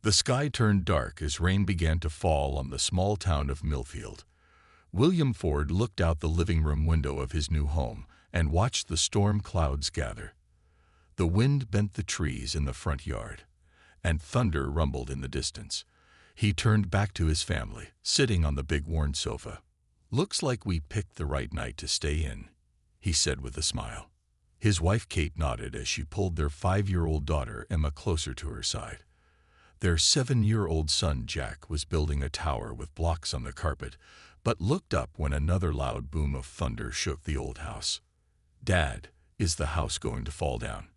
The sky turned dark as rain began to fall on the small town of Millfield. William Ford looked out the living room window of his new home and watched the storm clouds gather. The wind bent the trees in the front yard, and thunder rumbled in the distance. He turned back to his family, sitting on the big worn sofa. "Looks like we picked the right night to stay in," he said with a smile. His wife Kate nodded as she pulled their 5-year-old daughter Emma closer to her side. Their 7-year-old son Jack was building a tower with blocks on the carpet, but looked up when another loud boom of thunder shook the old house. "Dad, is the house going to fall down?"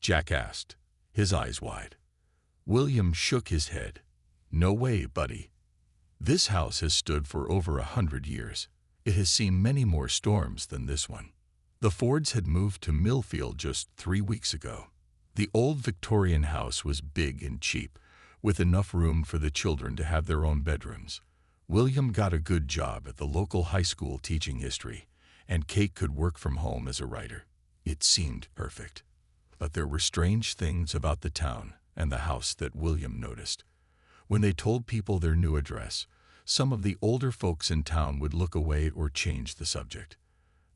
Jack asked, his eyes wide. William shook his head. "No way, buddy. This house has stood for over 100 years. It has seen many more storms than this one." The Fords had moved to Millfield just 3 weeks ago. The old Victorian house was big and cheap, with enough room for the children to have their own bedrooms. William got a good job at the local high school teaching history, and Kate could work from home as a writer. It seemed perfect. But there were strange things about the town and the house that William noticed. When they told people their new address, some of the older folks in town would look away or change the subject.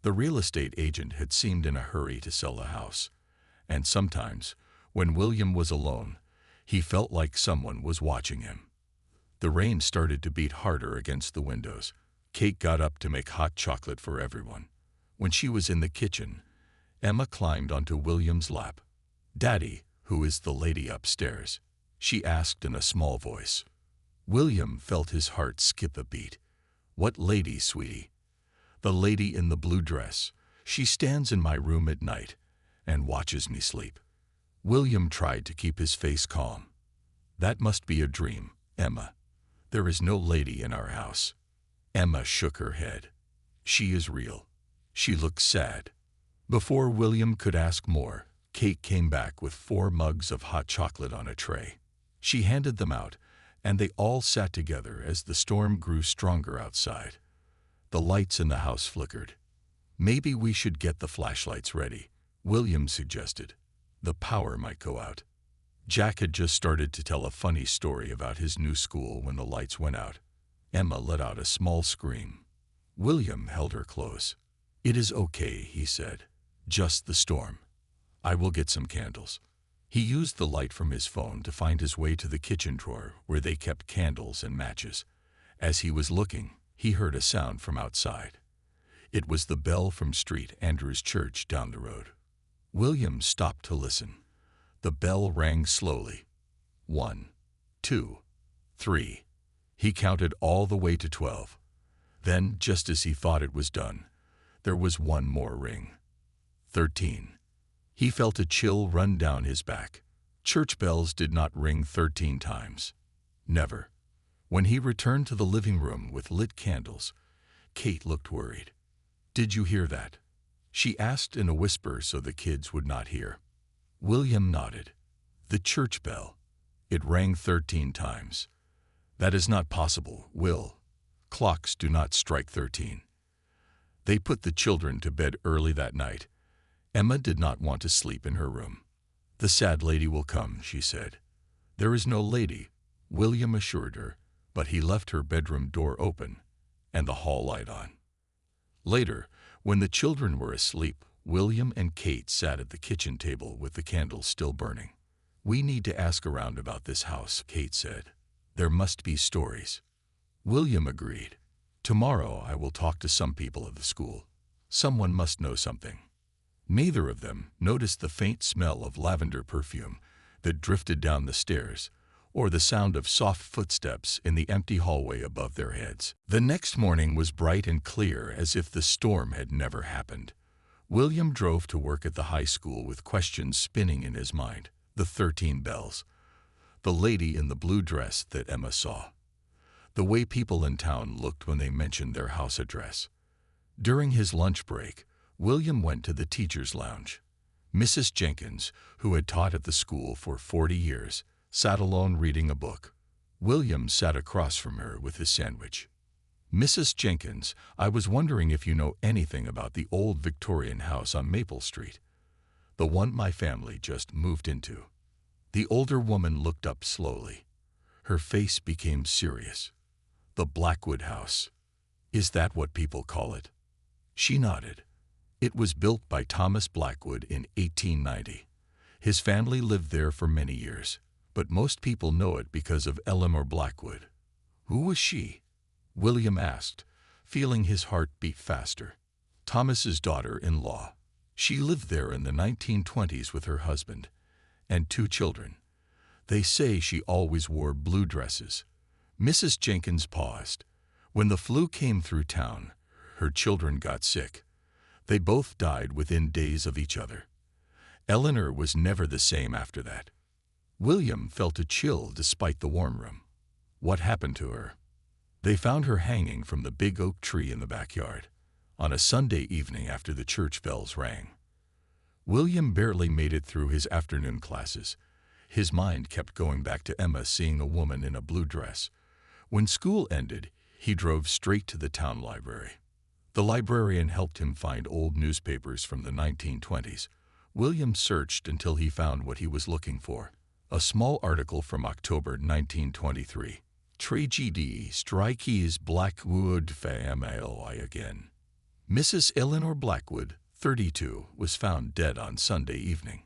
The real estate agent had seemed in a hurry to sell the house, and sometimes, when William was alone, he felt like someone was watching him. The rain started to beat harder against the windows. Kate got up to make hot chocolate for everyone. When she was in the kitchen, Emma climbed onto William's lap. "Daddy, who is the lady upstairs?" she asked in a small voice. William felt his heart skip a beat. "What lady, sweetie?" "The lady in the blue dress. She stands in my room at night and watches me sleep." William tried to keep his face calm. "That must be a dream, Emma. There is no lady in our house." Emma shook her head. "She is real." She looked sad. Before William could ask more, Kate came back with 4 mugs of hot chocolate on a tray. She handed them out, and they all sat together as the storm grew stronger outside. The lights in the house flickered. "Maybe we should get the flashlights ready," William suggested. "The power might go out." Jack had just started to tell a funny story about his new school when the lights went out. Emma let out a small scream. William held her close. "It is okay," he said. "Just the storm. I will get some candles." He used the light from his phone to find his way to the kitchen drawer where they kept candles and matches. As he was looking, he heard a sound from outside. It was the bell from St. Andrew's Church down the road. William stopped to listen. The bell rang slowly. 1, 2, 3. He counted all the way to 12. Then, just as he thought it was done, there was one more ring. 13. He felt a chill run down his back. Church bells did not ring 13 times. Never. When he returned to the living room with lit candles, Kate looked worried. "Did you hear that?" she asked in a whisper so the kids would not hear. William nodded. "The church bell. It rang 13 times. That is not possible, Will. Clocks do not strike 13. They put the children to bed early that night. Emma did not want to sleep in her room. "The sad lady will come," she said. "There is no lady," William assured her, but he left her bedroom door open and the hall light on. Later, when the children were asleep, William and Kate sat at the kitchen table with the candles still burning. "We need to ask around about this house," Kate said. "There must be stories." William agreed. "Tomorrow I will talk to some people at the school. Someone must know something." Neither of them noticed the faint smell of lavender perfume that drifted down the stairs, or the sound of soft footsteps in the empty hallway above their heads. The next morning was bright and clear as if the storm had never happened. William drove to work at the high school with questions spinning in his mind. The 13 bells. The lady in the blue dress that Emma saw. The way people in town looked when they mentioned their house address. During his lunch break, William went to the teacher's lounge. Mrs. Jenkins, who had taught at the school for 40 years, sat alone reading a book. William sat across from her with his sandwich. "Mrs. Jenkins, I was wondering if you know anything about the old Victorian house on Maple Street, the one my family just moved into." The older woman looked up slowly. Her face became serious. The Blackwood House. Is that what people call it? She nodded. It was built by Thomas Blackwood in 1890. His family lived there for many years, but most people know it because of Eleanor Blackwood. Who was she? William asked, feeling his heart beat faster. Thomas's daughter-in-law. She lived there in the 1920s with her husband and 2 children. They say she always wore blue dresses. Mrs. Jenkins paused. When the flu came through town, her children got sick. They both died within days of each other. Eleanor was never the same after that. William felt a chill despite the warm room. What happened to her? They found her hanging from the big oak tree in the backyard on a Sunday evening after the church bells rang. William barely made it through his afternoon classes. His mind kept going back to Emma seeing a woman in a blue dress. When school ended, he drove straight to the town library. The librarian helped him find old newspapers from the 1920s. William searched until he found what he was looking for. A small article from October 1923. Tragedy strikes Blackwood family again. Mrs. Eleanor Blackwood, 32, was found dead on Sunday evening.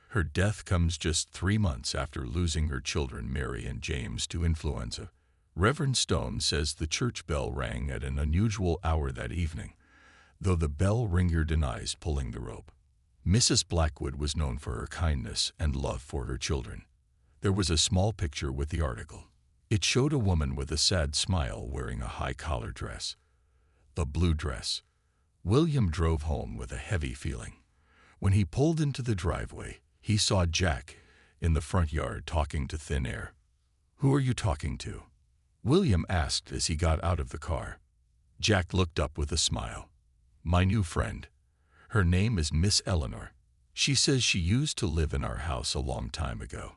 Her death comes just 3 months after losing her children Mary and James to influenza. Reverend Stone says the church bell rang at an unusual hour that evening, though the bell ringer denies pulling the rope. Mrs. Blackwood was known for her kindness and love for her children. There was a small picture with the article. It showed a woman with a sad smile wearing a high-collar dress. The blue dress. William drove home with a heavy feeling. When he pulled into the driveway, he saw Jack in the front yard talking to thin air. "Who are you talking to?" William asked as he got out of the car. Jack looked up with a smile. "My new friend. Her name is Miss Eleanor. She says she used to live in our house a long time ago."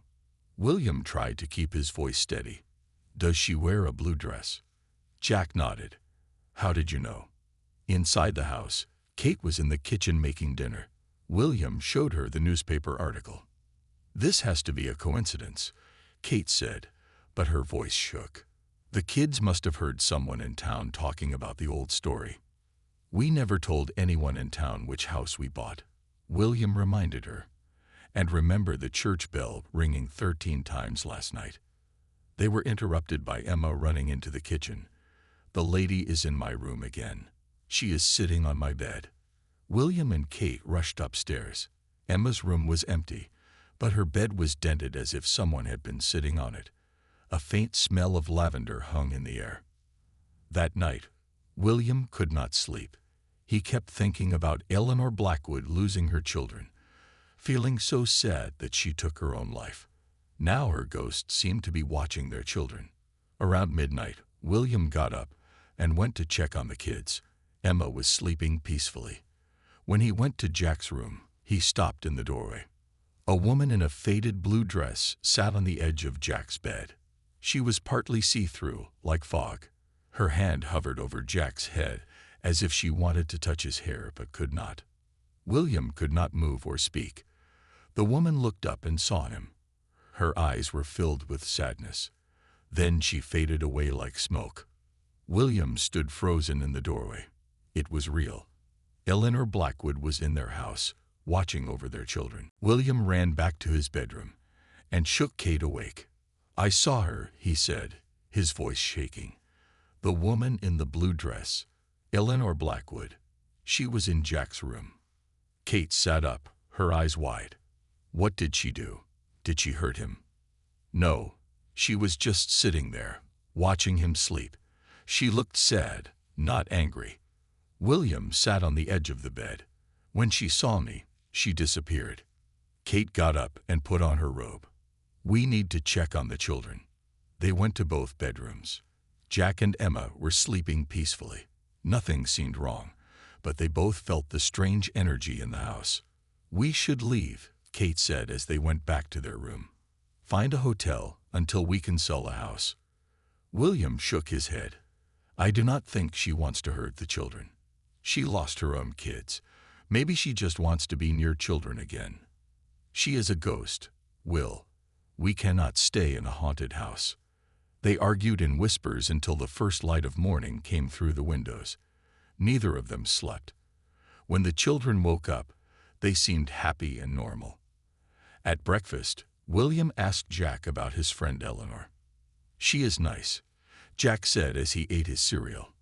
William tried to keep his voice steady. "Does she wear a blue dress?" Jack nodded. "How did you know?" Inside the house, Kate was in the kitchen making dinner. William showed her the newspaper article. "This has to be a coincidence," Kate said, but her voice shook. "The kids must have heard someone in town talking about the old story." "We never told anyone in town which house we bought," William reminded her. "And remember the church bell ringing 13 times last night." They were interrupted by Emma running into the kitchen. "The lady is in my room again. She is sitting on my bed." William and Kate rushed upstairs. Emma's room was empty, but her bed was dented as if someone had been sitting on it. A faint smell of lavender hung in the air. That night, William could not sleep. He kept thinking about Eleanor Blackwood losing her children, feeling so sad that she took her own life. Now her ghost seemed to be watching their children. Around midnight, William got up and went to check on the kids. Emma was sleeping peacefully. When he went to Jack's room, he stopped in the doorway. A woman in a faded blue dress sat on the edge of Jack's bed. She was partly see-through, like fog. Her hand hovered over Jack's head, as if she wanted to touch his hair but could not. William could not move or speak. The woman looked up and saw him. Her eyes were filled with sadness. Then she faded away like smoke. William stood frozen in the doorway. It was real. Eleanor Blackwood was in their house, watching over their children. William ran back to his bedroom and shook Kate awake. "I saw her," he said, his voice shaking. "The woman in the blue dress, Eleanor Blackwood. She was in Jack's room." Kate sat up, her eyes wide. "What did she do? Did she hurt him?" "No, she was just sitting there, watching him sleep. She looked sad, not angry." William sat on the edge of the bed. "When she saw me, she disappeared." Kate got up and put on her robe. "We need to check on the children." They went to both bedrooms. Jack and Emma were sleeping peacefully. Nothing seemed wrong, but they both felt the strange energy in the house. "We should leave," Kate said as they went back to their room. "Find a hotel until we can sell the house." William shook his head. "I do not think she wants to hurt the children. She lost her own kids. Maybe she just wants to be near children again. She is a ghost, Will. We cannot stay in a haunted house." They argued in whispers until the first light of morning came through the windows. Neither of them slept. When the children woke up, they seemed happy and normal. At breakfast, William asked Jack about his friend Eleanor. "She is nice," Jack said as he ate his cereal.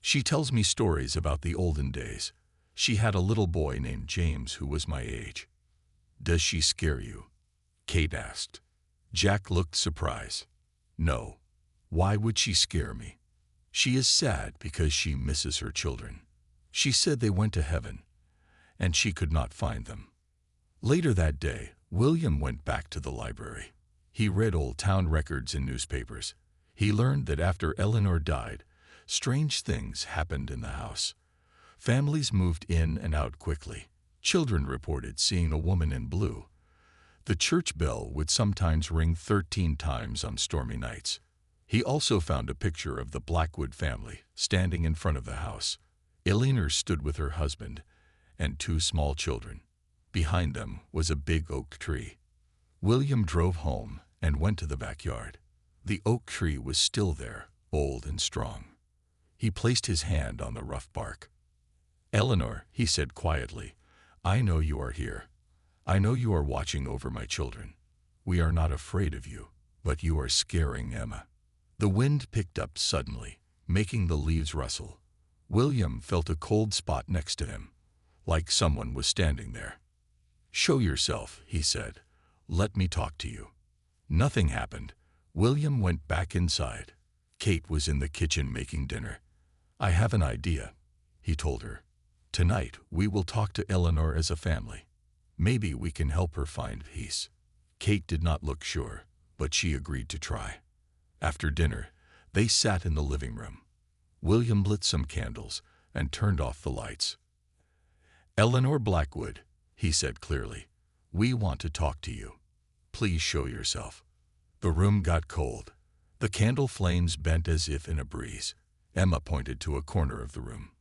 "She tells me stories about the olden days. She had a little boy named James who was my age." "Does she scare you?" Kate asked. Jack looked surprised. "No. Why would she scare me? She is sad because she misses her children. She said they went to heaven, and she could not find them." Later that day, William went back to the library. He read old town records and newspapers. He learned that after Eleanor died, strange things happened in the house. Families moved in and out quickly. Children reported seeing a woman in blue. The church bell would sometimes ring 13 times on stormy nights. He also found a picture of the Blackwood family standing in front of the house. Eleanor stood with her husband and 2 small children. Behind them was a big oak tree. William drove home and went to the backyard. The oak tree was still there, old and strong. He placed his hand on the rough bark. "Eleanor," he said quietly, "I know you are here. I know you are watching over my children. We are not afraid of you, but you are scaring Emma." The wind picked up suddenly, making the leaves rustle. William felt a cold spot next to him, like someone was standing there. "Show yourself," he said. "Let me talk to you." Nothing happened. William went back inside. Kate was in the kitchen making dinner. "I have an idea," he told her. "Tonight we will talk to Eleanor as a family. Maybe we can help her find peace." Kate did not look sure, but she agreed to try. After dinner, they sat in the living room. William lit some candles and turned off the lights. "Eleanor Blackwood," he said clearly, "we want to talk to you. Please show yourself." The room got cold. The candle flames bent as if in a breeze. Emma pointed to a corner of the room.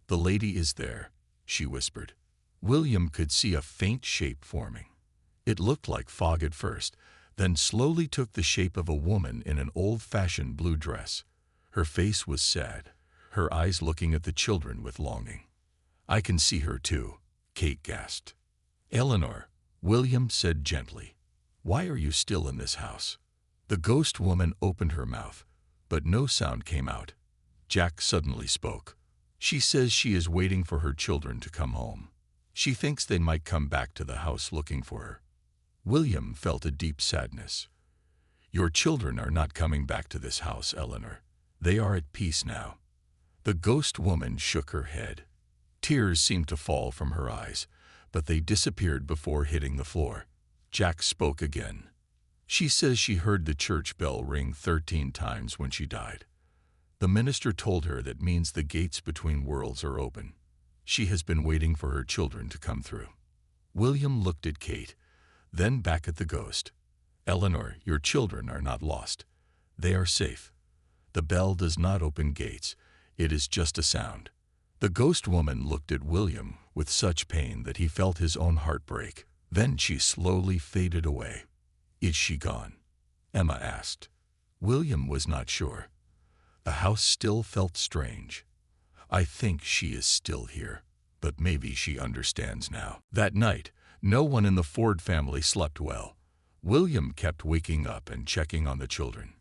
"The lady is there," she whispered. William could see a faint shape forming. It looked like fog at first, then slowly took the shape of a woman in an old-fashioned blue dress. Her face was sad, her eyes looking at the children with longing. "I can see her too," Kate gasped. "Eleanor," William said gently, "why are you still in this house?" The ghost woman opened her mouth, but no sound came out. Jack suddenly spoke. "She says she is waiting for her children to come home. She thinks they might come back to the house looking for her." William felt a deep sadness. "Your children are not coming back to this house, Eleanor. They are at peace now." The ghost woman shook her head. Tears seemed to fall from her eyes, but they disappeared before hitting the floor. Jack spoke again. "She says she heard the church bell ring 13 times when she died. The minister told her that means the gates between worlds are open. She has been waiting for her children to come through." William looked at Kate, then back at the ghost. "Eleanor, your children are not lost. They are safe. The bell does not open gates. It is just a sound." The ghost woman looked at William with such pain that he felt his own heart break. Then she slowly faded away. "Is she gone?" Emma asked. William was not sure. The house still felt strange. "I think she is still here, but maybe she understands now." That night, no one in the Ford family slept well. William kept waking up and checking on the children.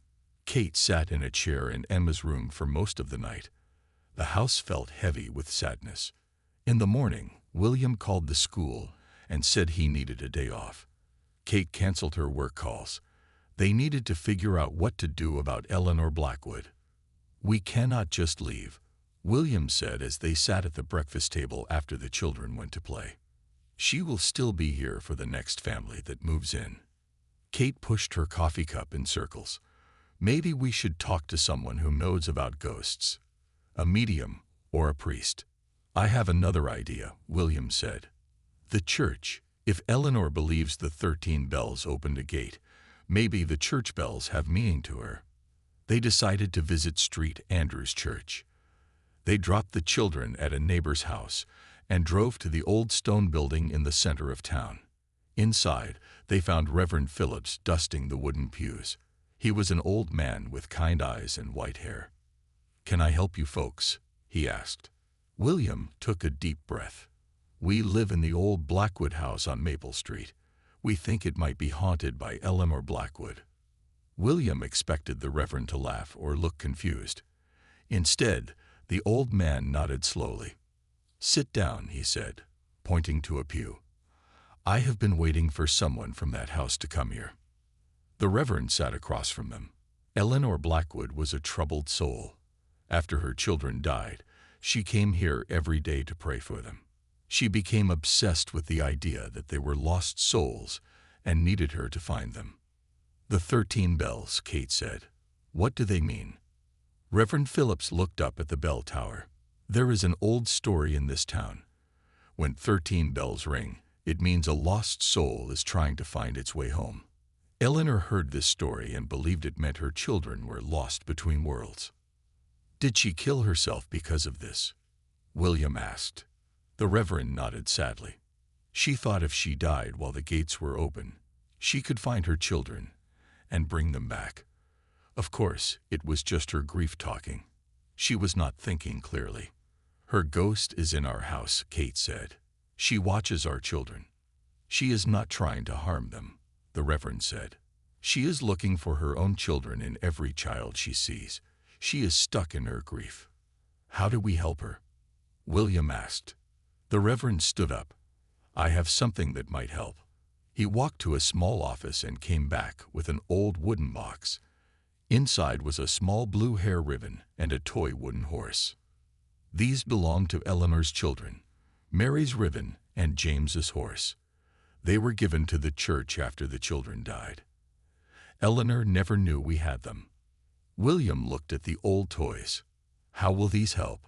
Kate sat in a chair in Emma's room for most of the night. The house felt heavy with sadness. In the morning, William called the school and said he needed a day off. Kate canceled her work calls. They needed to figure out what to do about Eleanor Blackwood. "We cannot just leave," William said as they sat at the breakfast table after the children went to play. "She will still be here for the next family that moves in." Kate pushed her coffee cup in circles. "Maybe we should talk to someone who knows about ghosts. A medium or a priest." "I have another idea," William said. "The church. If Eleanor believes the 13 bells opened a gate, maybe the church bells have meaning to her." They decided to visit St. Andrew's Church. They dropped the children at a neighbor's house and drove to the old stone building in the center of town. Inside, they found Reverend Phillips dusting the wooden pews. He was an old man with kind eyes and white hair. "Can I help you folks?" he asked. William took a deep breath. "We live in the old Blackwood house on Maple Street. We think it might be haunted by Eleanor Blackwood." William expected the Reverend to laugh or look confused. Instead, the old man nodded slowly. "Sit down," he said, pointing to a pew. "I have been waiting for someone from that house to come here." The Reverend sat across from them. Eleanor Blackwood was a troubled soul. After her children died, she came here every day to pray for them. She became obsessed with the idea that they were lost souls and needed her to find them. "The 13 bells," Kate said. "What do they mean?" Reverend Phillips looked up at the bell tower. "There is an old story in this town. When 13 bells ring, it means a lost soul is trying to find its way home." Eleanor heard this story and believed it meant her children were lost between worlds. "Did she kill herself because of this?" William asked. The Reverend nodded sadly. "She thought if she died while the gates were open, she could find her children and bring them back. Of course, it was just her grief talking. She was not thinking clearly." "Her ghost is in our house," Kate said. "She watches our children. She is not trying to harm them," the Reverend said. "She is looking for her own children in every child she sees. She is stuck in her grief." "How do we help her?" William asked. The Reverend stood up. "I have something that might help." He walked to a small office and came back with an old wooden box. Inside was a small blue hair ribbon and a toy wooden horse. "These belong to Eleanor's children, Mary's ribbon and James's horse. They were given to the church after the children died. Eleanor never knew we had them." William looked at the old toys. "How will these help?"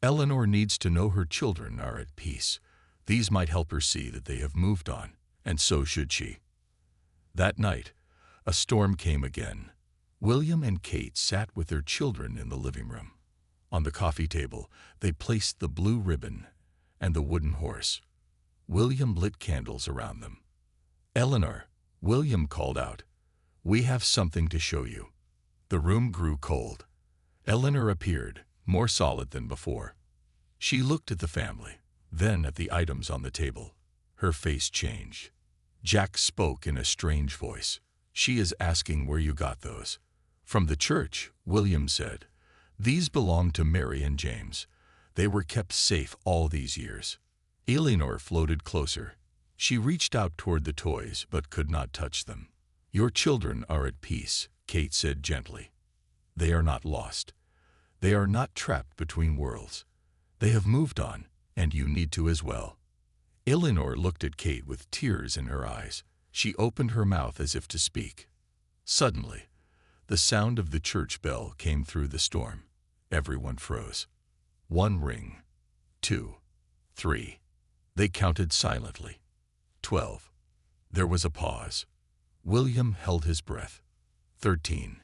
"Eleanor needs to know her children are at peace. These might help her see that they have moved on, and so should she." That night, a storm came again. William and Kate sat with their children in the living room. On the coffee table, they placed the blue ribbon and the wooden horse. William lit candles around them. "Eleanor," William called out, "we have something to show you." The room grew cold. Eleanor appeared, more solid than before. She looked at the family, then at the items on the table. Her face changed. Jack spoke in a strange voice. "She is asking where you got those." "From the church," William said. "These belong to Mary and James. They were kept safe all these years." Eleanor floated closer. She reached out toward the toys but could not touch them. "Your children are at peace," Kate said gently. "They are not lost. They are not trapped between worlds. They have moved on, and you need to as well." Eleanor looked at Kate with tears in her eyes. She opened her mouth as if to speak. Suddenly, the sound of the church bell came through the storm. Everyone froze. 1 ring. 2. 3. They counted silently. 12. There was a pause. William held his breath. 13.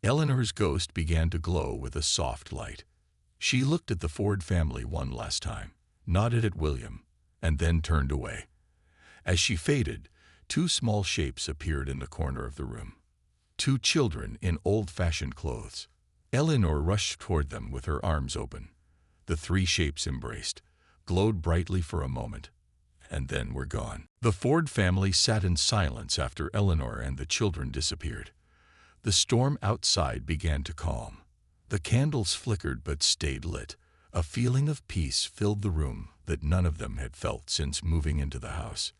Eleanor's ghost began to glow with a soft light. She looked at the Ford family one last time, nodded at William, and then turned away. As she faded, 2 small shapes appeared in the corner of the room. 2 children in old-fashioned clothes. Eleanor rushed toward them with her arms open. The 3 shapes embraced, glowed brightly for a moment, and then were gone. The Ford family sat in silence after Eleanor and the children disappeared. The storm outside began to calm. The candles flickered but stayed lit. A feeling of peace filled the room that none of them had felt since moving into the house.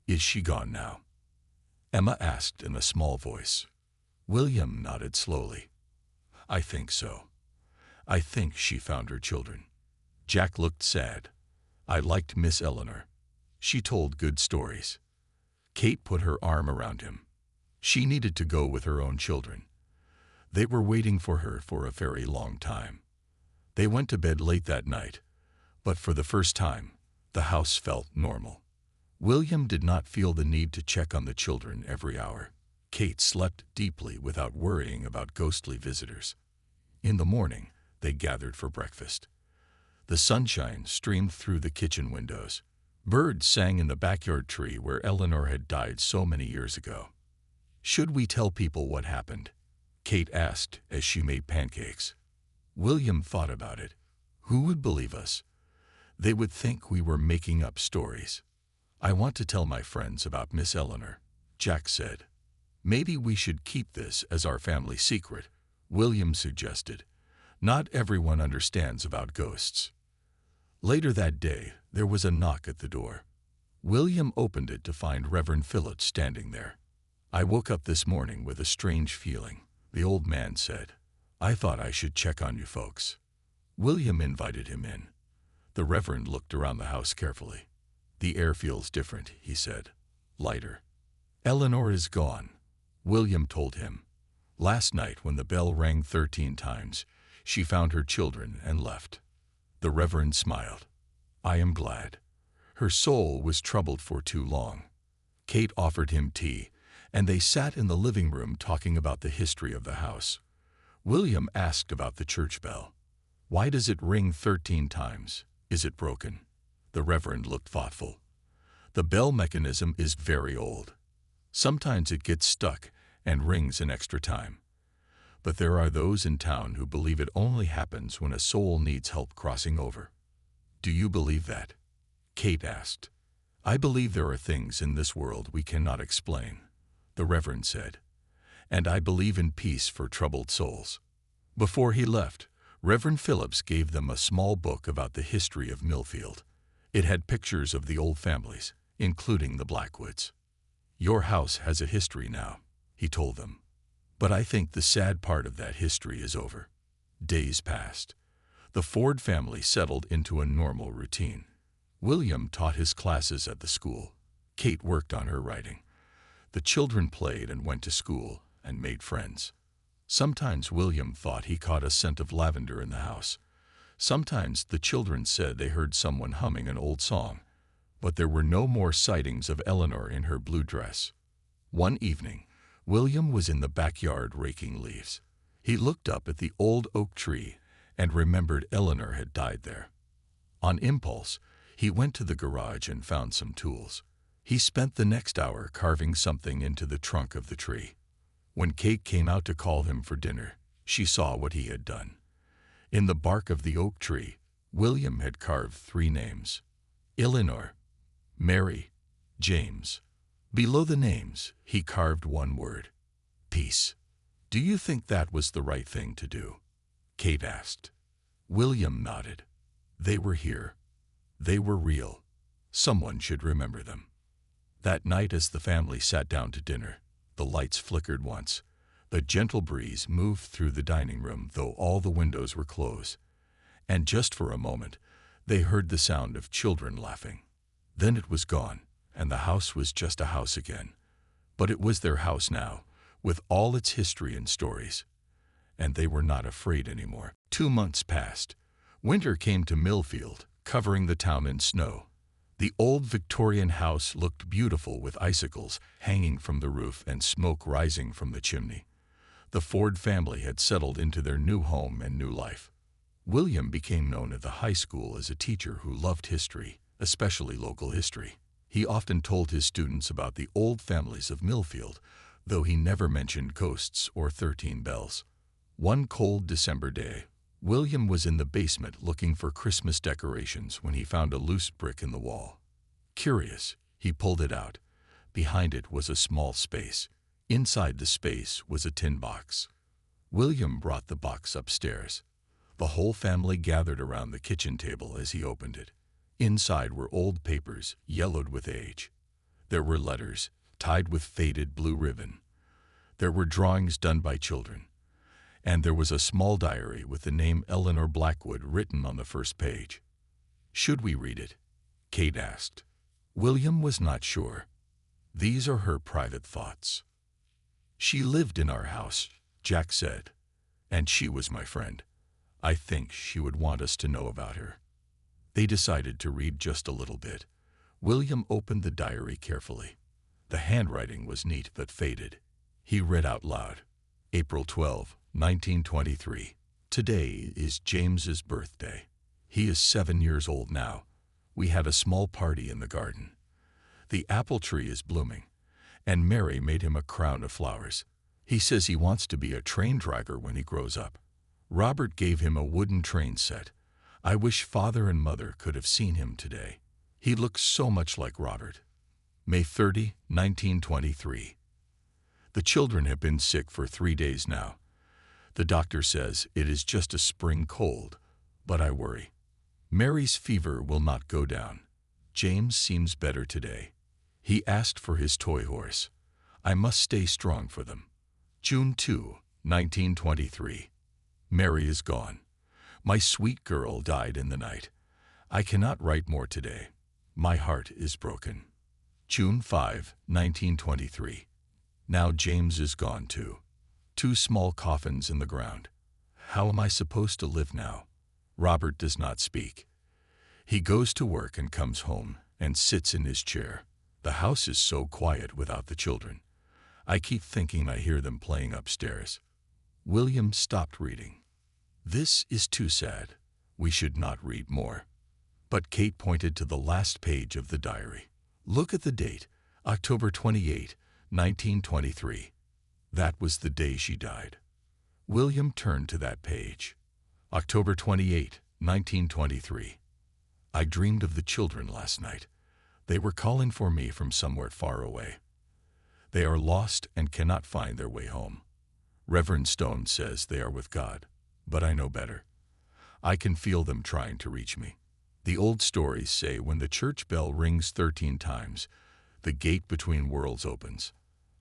"Is she gone now?" Emma asked in a small voice. William nodded slowly. "I think so. I think she found her children." Jack looked sad. "I liked Miss Eleanor. She told good stories." Kate put her arm around him. She needed to go with her own children. They were waiting for her for a very long time. They went to bed late that night, but for the first time, the house felt normal. William did not feel the need to check on the children every hour. Kate slept deeply without worrying about ghostly visitors. In the morning, they gathered for breakfast. The sunshine streamed through the kitchen windows. Birds sang in the backyard tree where Eleanor had died so many years ago. Should we tell people what happened? Kate asked as she made pancakes. William thought about it. Who would believe us? They would think we were making up stories. I want to tell my friends about Miss Eleanor, Jack said. Maybe we should keep this as our family secret, William suggested. Not everyone understands about ghosts. Later that day, there was a knock at the door. William opened it to find Reverend Phillips standing there. I woke up this morning with a strange feeling, the old man said. I thought I should check on you folks. William invited him in. The Reverend looked around the house carefully. The air feels different, he said. Lighter. Eleanor is gone, William told him. Last night when the bell rang 13 times, she found her children and left. The Reverend smiled. I am glad. Her soul was troubled for too long. Kate offered him tea, and they sat in the living room talking about the history of the house. William asked about the church bell. Why does it ring 13 times? Is it broken? The Reverend looked thoughtful. The bell mechanism is very old. Sometimes it gets stuck and rings an extra time. But there are those in town who believe it only happens when a soul needs help crossing over. Do you believe that? Kate asked. I believe there are things in this world we cannot explain, the Reverend said. And I believe in peace for troubled souls. Before he left, Reverend Phillips gave them a small book about the history of Millfield. It had pictures of the old families, including the Blackwoods. Your house has a history now, he told them. But I think the sad part of that history is over. Days passed. The Ford family settled into a normal routine. William taught his classes at the school. Kate worked on her writing. The children played and went to school and made friends. Sometimes William thought he caught a scent of lavender in the house. Sometimes the children said they heard someone humming an old song. But there were no more sightings of Eleanor in her blue dress. One evening, William was in the backyard raking leaves. He looked up at the old oak tree and remembered Eleanor had died there. On impulse, he went to the garage and found some tools. He spent the next hour carving something into the trunk of the tree. When Kate came out to call him for dinner, she saw what he had done. In the bark of the oak tree, William had carved 3 names: Eleanor, Mary, James. Below the names, he carved one word: peace. Do you think that was the right thing to do? Kate asked. William nodded. They were here. They were real. Someone should remember them. That night as the family sat down to dinner, the lights flickered once. The gentle breeze moved through the dining room, though all the windows were closed. And just for a moment, they heard the sound of children laughing. Then it was gone, and the house was just a house again. But it was their house now, with all its history and stories. And they were not afraid anymore. 2 months passed. Winter came to Millfield, covering the town in snow. The old Victorian house looked beautiful with icicles hanging from the roof and smoke rising from the chimney. The Ford family had settled into their new home and new life. William became known at the high school as a teacher who loved history, especially local history. He often told his students about the old families of Millfield, though he never mentioned ghosts or 13 bells. One cold December day, William was in the basement looking for Christmas decorations when he found a loose brick in the wall. Curious, he pulled it out. Behind it was a small space. Inside the space was a tin box. William brought the box upstairs. The whole family gathered around the kitchen table as he opened it. Inside were old papers, yellowed with age. There were letters, tied with faded blue ribbon. There were drawings done by children. And there was a small diary with the name Eleanor Blackwood written on the first page. Should we read it? Kate asked. William was not sure. These are her private thoughts. She lived in our house, Jack said, and she was my friend. I think she would want us to know about her. They decided to read just a little bit. William opened the diary carefully. The handwriting was neat but faded. He read out loud. April 12, 1923. Today is James's birthday. He is 7 years old now. We had a small party in the garden. The apple tree is blooming, and Mary made him a crown of flowers. He says he wants to be a train driver when he grows up. Robert gave him a wooden train set. I wish Father and Mother could have seen him today. He looks so much like Robert. May 30, 1923. The children have been sick for 3 days now. The doctor says it is just a spring cold, but I worry. Mary's fever will not go down. James seems better today. He asked for his toy horse. I must stay strong for them. June 2, 1923. Mary is gone. My sweet girl died in the night. I cannot write more today. My heart is broken. June 5, 1923. Now James is gone too. 2 small coffins in the ground. How am I supposed to live now? Robert does not speak. He goes to work and comes home and sits in his chair. The house is so quiet without the children. I keep thinking I hear them playing upstairs. William stopped reading. This is too sad. We should not read more. But Kate pointed to the last page of the diary. Look at the date, October 28, 1923. That was the day she died. William turned to that page. October 28, 1923. I dreamed of the children last night. They were calling for me from somewhere far away. They are lost and cannot find their way home. Reverend Stone says they are with God, but I know better. I can feel them trying to reach me. The old stories say when the church bell rings 13 times, the gate between worlds opens.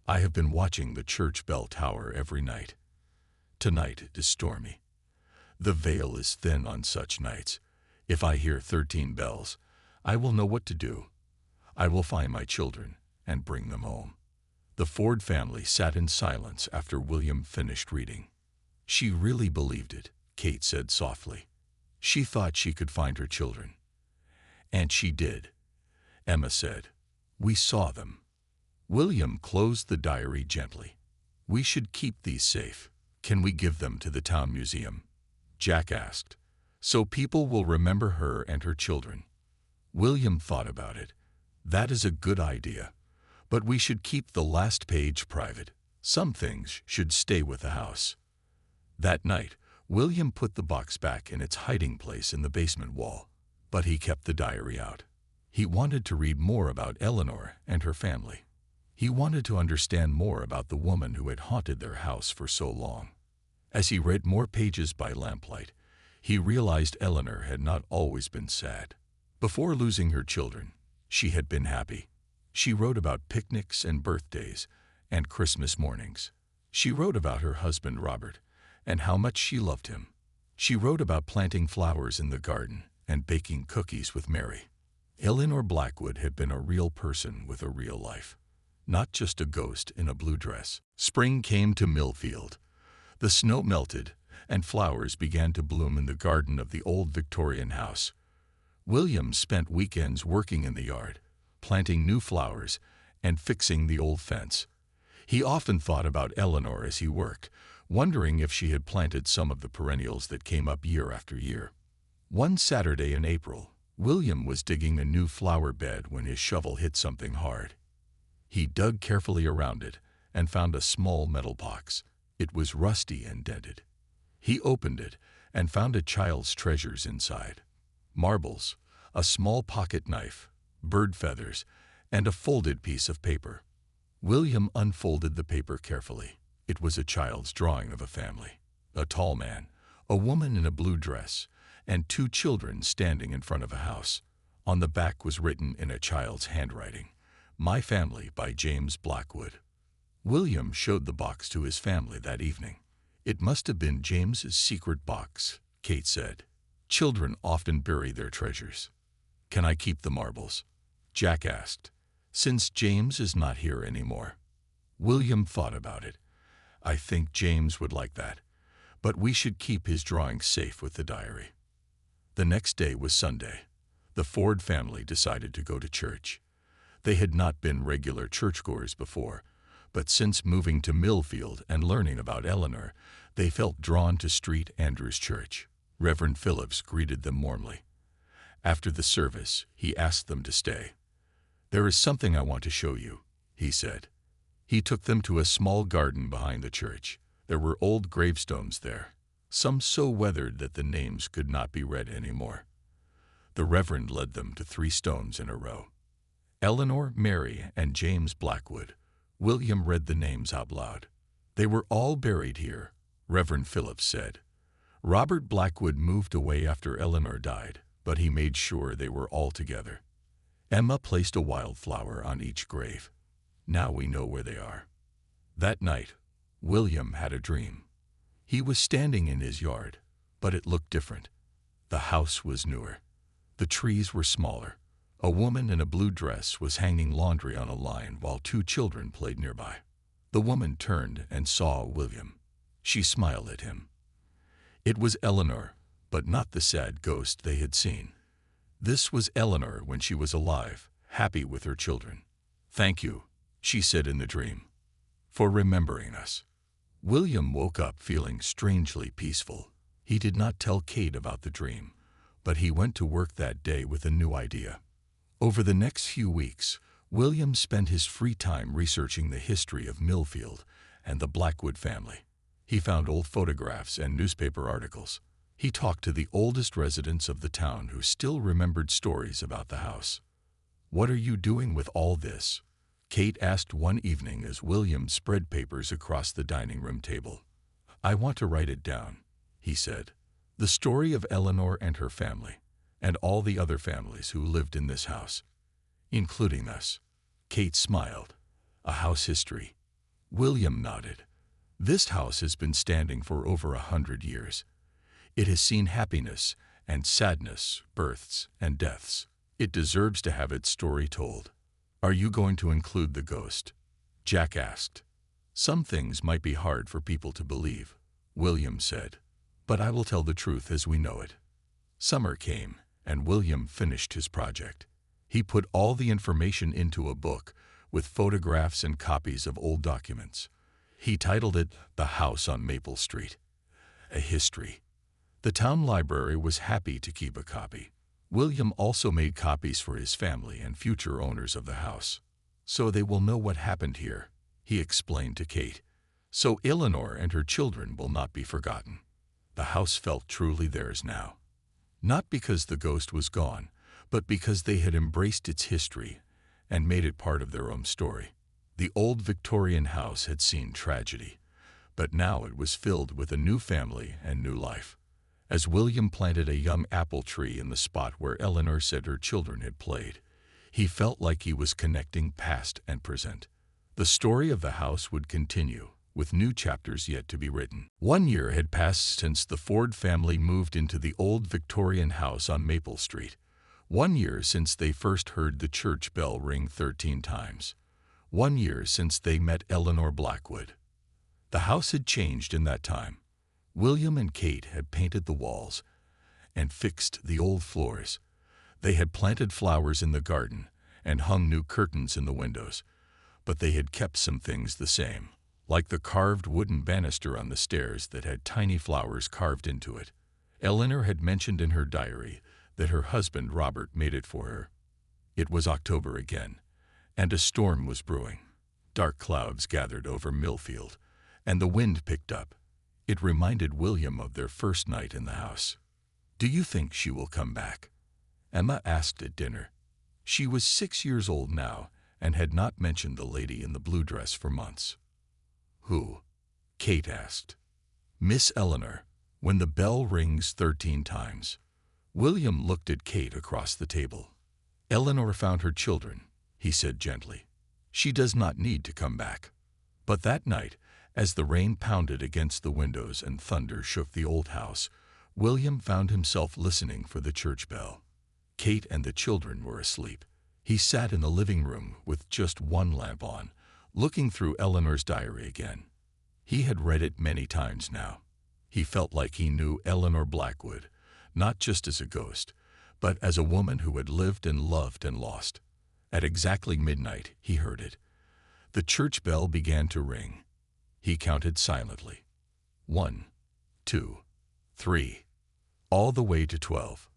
I have been watching the church bell tower every night. Tonight it is stormy. The veil is thin on such nights. If I hear 13 bells, I will know what to do. I will find my children and bring them home. The Ford family sat in silence after William finished reading. She really believed it, Kate said softly. She thought she could find her children. And she did. Emma said, "We saw them." William closed the diary gently. "We should keep these safe. Can we give them to the town museum?" Jack asked. "So people will remember her and her children." William thought about it. "That is a good idea. But we should keep the last page private. Some things should stay with the house." That night, William put the box back in its hiding place in the basement wall, but he kept the diary out. He wanted to read more about Eleanor and her family. He wanted to understand more about the woman who had haunted their house for so long. As he read more pages by lamplight, he realized Eleanor had not always been sad. Before losing her children, she had been happy. She wrote about picnics and birthdays and Christmas mornings. She wrote about her husband Robert and how much she loved him. She wrote about planting flowers in the garden and baking cookies with Mary. Eleanor Blackwood had been a real person with a real life, not just a ghost in a blue dress. Spring came to Millfield. The snow melted and flowers began to bloom in the garden of the old Victorian house. William spent weekends working in the yard, planting new flowers and fixing the old fence. He often thought about Eleanor as he worked, wondering if she had planted some of the perennials that came up year after year. One Saturday in April, William was digging a new flower bed when his shovel hit something hard. He dug carefully around it and found a small metal box. It was rusty and dented. He opened it and found a child's treasures inside. Marbles, a small pocket knife, bird feathers, and a folded piece of paper. William unfolded the paper carefully. It was a child's drawing of a family. A tall man, a woman in a blue dress, and 2 children standing in front of a house. On the back was written in a child's handwriting, "My Family" by James Blackwood. William showed the box to his family that evening. "It must have been James's secret box," Kate said. "Children often bury their treasures." "Can I keep the marbles?" Jack asked, "since James is not here anymore." William thought about it. "I think James would like that, but we should keep his drawings safe with the diary." The next day was Sunday. The Ford family decided to go to church. They had not been regular churchgoers before, but since moving to Millfield and learning about Eleanor, they felt drawn to St. Andrew's Church. Reverend Phillips greeted them warmly. After the service, he asked them to stay. "There is something I want to show you," he said. He took them to a small garden behind the church. There were old gravestones there, some so weathered that the names could not be read anymore. The Reverend led them to 3 stones in a row. Eleanor, Mary, and James Blackwood. William read the names out loud. They were all buried here, Reverend Phillips said. Robert Blackwood moved away after Eleanor died, but he made sure they were all together. Emma placed a wildflower on each grave. Now we know where they are. That night, William had a dream. He was standing in his yard, but it looked different. The house was newer. The trees were smaller. A woman in a blue dress was hanging laundry on a line while 2 children played nearby. The woman turned and saw William. She smiled at him. It was Eleanor, but not the sad ghost they had seen. This was Eleanor when she was alive, happy with her children. "Thank you," she said in the dream, "for remembering us." William woke up feeling strangely peaceful. He did not tell Kate about the dream, but he went to work that day with a new idea. Over the next few weeks, William spent his free time researching the history of Millfield and the Blackwood family. He found old photographs and newspaper articles. He talked to the oldest residents of the town who still remembered stories about the house. "What are you doing with all this?" Kate asked one evening as William spread papers across the dining room table. "I want to write it down," he said. "The story of Eleanor and her family, and all the other families who lived in this house, including us." Kate smiled. "A house history." William nodded. "This house has been standing for over 100 years. It has seen happiness and sadness, births and deaths. It deserves to have its story told." "Are you going to include the ghost?" Jack asked. "Some things might be hard for people to believe," William said, "but I will tell the truth as we know it." Summer came, and William finished his project. He put all the information into a book with photographs and copies of old documents. He titled it "The House on Maple Street: A History." The town library was happy to keep a copy. William also made copies for his family and future owners of the house. "So they will know what happened here," he explained to Kate. "So Eleanor and her children will not be forgotten." The house felt truly theirs now. Not because the ghost was gone, but because they had embraced its history and made it part of their own story. The old Victorian house had seen tragedy, but now it was filled with a new family and new life. As William planted a young apple tree in the spot where Eleanor said her children had played, he felt like he was connecting past and present. The story of the house would continue, with new chapters yet to be written. 1 year had passed since the Ford family moved into the old Victorian house on Maple Street. 1 year since they first heard the church bell ring 13 times. 1 year since they met Eleanor Blackwood. The house had changed in that time. William and Kate had painted the walls and fixed the old floors. They had planted flowers in the garden and hung new curtains in the windows, but they had kept some things the same, like the carved wooden banister on the stairs that had tiny flowers carved into it. Eleanor had mentioned in her diary that her husband Robert made it for her. It was October again, and a storm was brewing. Dark clouds gathered over Millfield, and the wind picked up. It reminded William of their first night in the house. "Do you think she will come back?" Emma asked at dinner. She was 6 years old now and had not mentioned the lady in the blue dress for months. "Who?" Kate asked. "Miss Eleanor, when the bell rings 13 times. William looked at Kate across the table. "Eleanor found her children," he said gently. "She does not need to come back." But that night, as the rain pounded against the windows and thunder shook the old house, William found himself listening for the church bell. Kate and the children were asleep. He sat in the living room with just one lamp on, looking through Eleanor's diary again. He had read it many times now. He felt like he knew Eleanor Blackwood, not just as a ghost, but as a woman who had lived and loved and lost. At exactly midnight, he heard it. The church bell began to ring. He counted silently. 1, 2, 3, all the way to 12.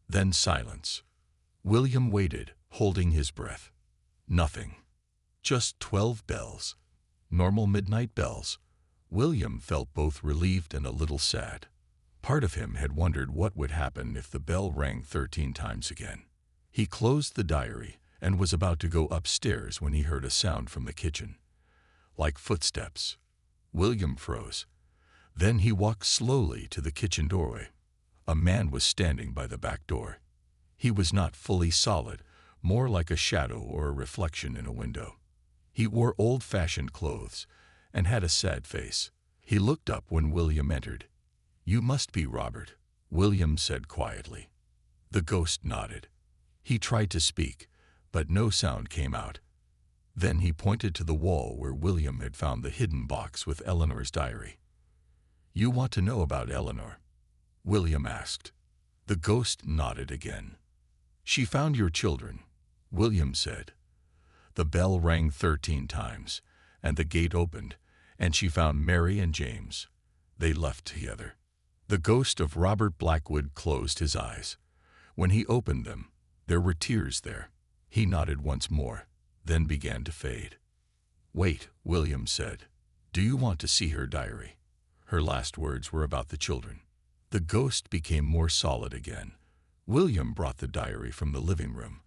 Then silence. William waited, holding his breath. Nothing. Just 12 bells. Normal midnight bells. William felt both relieved and a little sad. Part of him had wondered what would happen if the bell rang 13 times again. He closed the diary and was about to go upstairs when he heard a sound from the kitchen. Like footsteps. William froze. Then he walked slowly to the kitchen doorway. A man was standing by the back door. He was not fully solid, more like a shadow or a reflection in a window. He wore old-fashioned clothes and had a sad face. He looked up when William entered. "You must be Robert," William said quietly. The ghost nodded. He tried to speak, but no sound came out. Then he pointed to the wall where William had found the hidden box with Eleanor's diary. "You want to know about Eleanor?" William asked. The ghost nodded again. "She found your children," William said. The bell rang 13 times, and the gate opened, and she found Mary and James. They left together. The ghost of Robert Blackwood closed his eyes. When he opened them, there were tears there. He nodded once more, then began to fade. "Wait," William said. "Do you want to see her diary?" Her last words were about the children. The ghost became more solid again. William brought the diary from the living room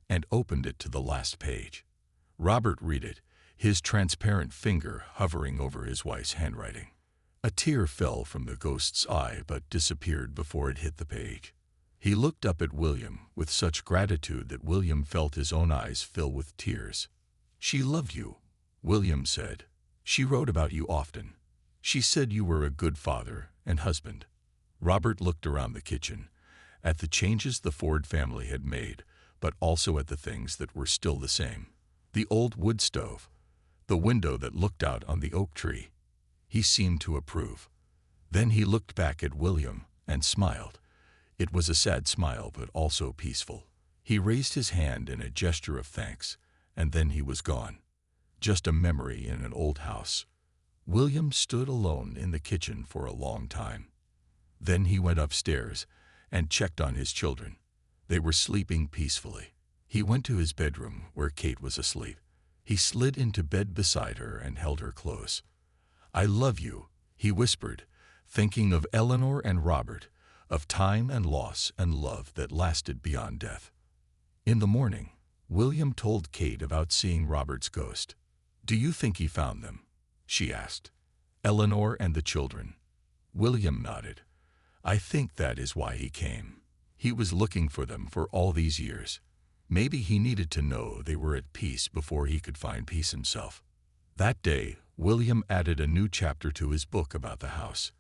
and opened it to the last page. Robert read it, his transparent finger hovering over his wife's handwriting. A tear fell from the ghost's eye but disappeared before it hit the page. He looked up at William with such gratitude that William felt his own eyes fill with tears. "She loved you," William said. "She wrote about you often. She said you were a good father and husband." Robert looked around the kitchen, at the changes the Ford family had made, but also at the things that were still the same. The old wood stove, the window that looked out on the oak tree. He seemed to approve. Then he looked back at William and smiled. It was a sad smile, but also peaceful. He raised his hand in a gesture of thanks, and then he was gone. Just a memory in an old house. William stood alone in the kitchen for a long time. Then he went upstairs and checked on his children. They were sleeping peacefully. He went to his bedroom where Kate was asleep. He slid into bed beside her and held her close. "I love you," he whispered, thinking of Eleanor and Robert, of time and loss and love that lasted beyond death. In the morning, William told Kate about seeing Robert's ghost. "Do you think he found them?" she asked. "Eleanor and the children?" William nodded. "I think that is why he came. He was looking for them for all these years. Maybe he needed to know they were at peace before he could find peace himself." That day, William added a new chapter to his book about the house.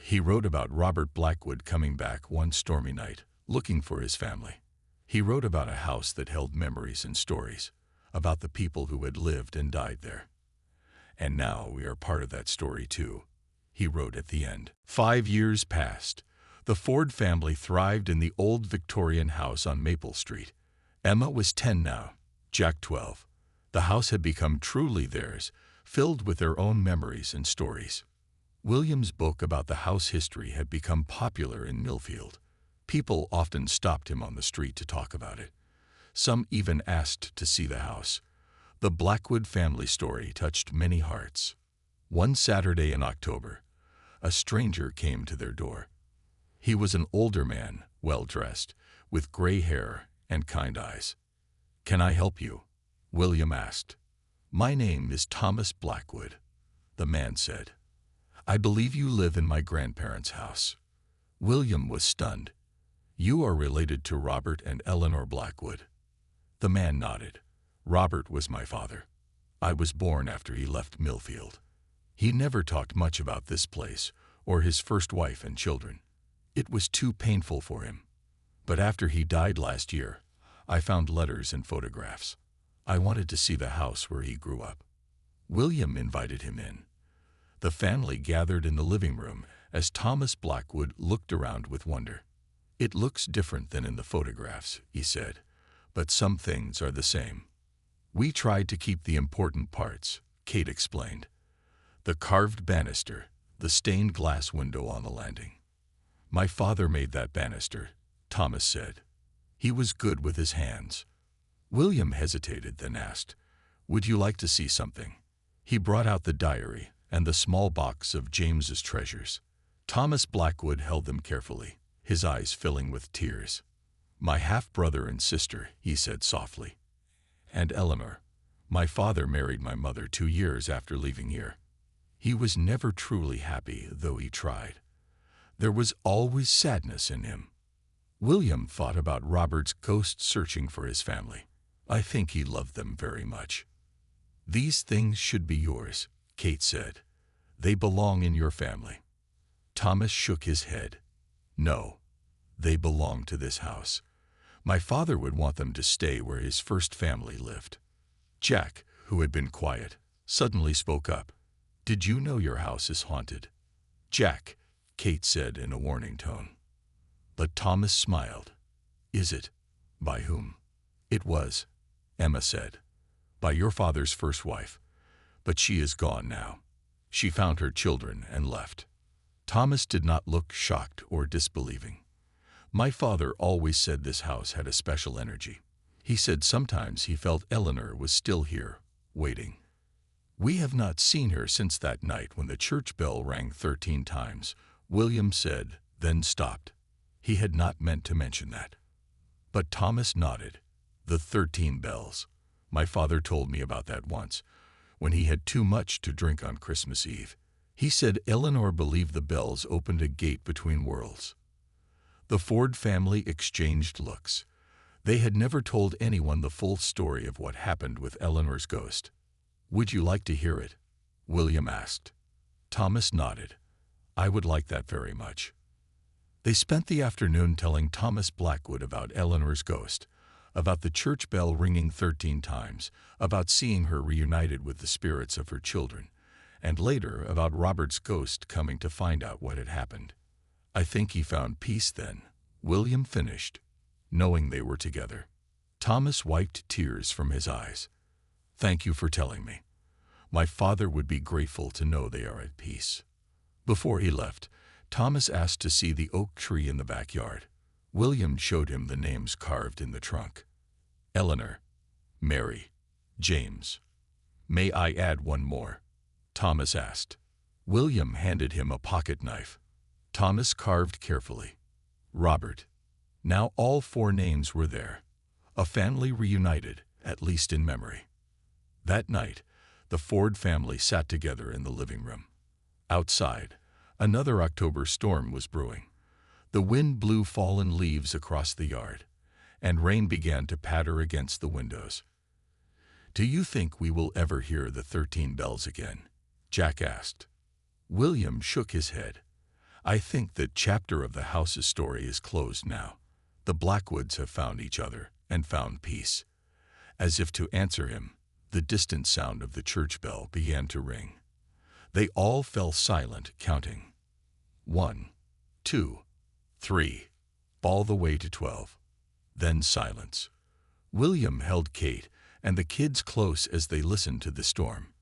He wrote about Robert Blackwood coming back one stormy night, looking for his family. He wrote about a house that held memories and stories, about the people who had lived and died there. "And now we are part of that story too," he wrote at the end. 5 years passed. The Ford family thrived in the old Victorian house on Maple Street. Emma was 10 now, Jack 12. The house had become truly theirs, filled with their own memories and stories. William's book about the house history had become popular in Millfield. People often stopped him on the street to talk about it. Some even asked to see the house. The Blackwood family story touched many hearts. One Saturday in October, a stranger came to their door. He was an older man, well-dressed, with gray hair and kind eyes. "Can I help you?" William asked. "My name is Thomas Blackwood," the man said. "I believe you live in my grandparents' house." William was stunned. "You are related to Robert and Eleanor Blackwood?" The man nodded. "Robert was my father. I was born after he left Millfield." He never talked much about this place or his first wife and children. It was too painful for him. "But after he died last year, I found letters and photographs. I wanted to see the house where he grew up." William invited him in. The family gathered in the living room as Thomas Blackwood looked around with wonder. "It looks different than in the photographs," he said, "but some things are the same." "We tried to keep the important parts," Kate explained. "The carved banister, the stained glass window on the landing." "My father made that banister," Thomas said. "He was good with his hands." William hesitated, then asked, "Would you like to see something?" He brought out the diary and the small box of James's treasures. Thomas Blackwood held them carefully, his eyes filling with tears. "My half-brother and sister," he said softly. "And Eleanor. My father married my mother 2 years after leaving here. He was never truly happy, though he tried. There was always sadness in him." William thought about Robert's ghost searching for his family. "I think he loved them very much." "These things should be yours," Kate said. "They belong in your family." Thomas shook his head. "No, they belong to this house. My father would want them to stay where his first family lived." Jack, who had been quiet, suddenly spoke up. "Did you know your house is haunted?" "Jack," Kate said in a warning tone. But Thomas smiled. "Is it? By whom?" "It was," Emma said. "By your father's first wife. But she is gone now. She found her children and left." Thomas did not look shocked or disbelieving. "My father always said this house had a special energy. He said sometimes he felt Eleanor was still here, waiting. We have not seen her since that night when the church bell rang 13 times," William said, then stopped. He had not meant to mention that. But Thomas nodded. "The 13 bells. My father told me about that once, when he had too much to drink on Christmas Eve. He said Eleanor believed the bells opened a gate between worlds." The Ford family exchanged looks. They had never told anyone the full story of what happened with Eleanor's ghost. "Would you like to hear it?" William asked. Thomas nodded. "I would like that very much." They spent the afternoon telling Thomas Blackwood about Eleanor's ghost, about the church bell ringing 13 times, about seeing her reunited with the spirits of her children, and later about Robert's ghost coming to find out what had happened. "I think he found peace then," William finished, knowing they were together. Thomas wiped tears from his eyes. "Thank you for telling me. My father would be grateful to know they are at peace." Before he left, Thomas asked to see the oak tree in the backyard. William showed him the names carved in the trunk. "Eleanor, Mary, James. May I add one more?" Thomas asked. William handed him a pocket knife. Thomas carved carefully. "Robert." Now all 4 names were there. A family reunited, at least in memory. That night, the Ford family sat together in the living room. Outside, another October storm was brewing. The wind blew fallen leaves across the yard, and rain began to patter against the windows. "Do you think we will ever hear the 13 bells again?" Jack asked. William shook his head. "I think that chapter of the house's story is closed now. The Blackwoods have found each other and found peace." As if to answer him, the distant sound of the church bell began to ring. They all fell silent, counting. 1, 2, 3, all the way to 12. Then silence. William held Kate and the kids close as they listened to the storm.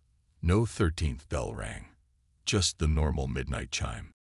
No 13th bell rang, just the normal midnight chime.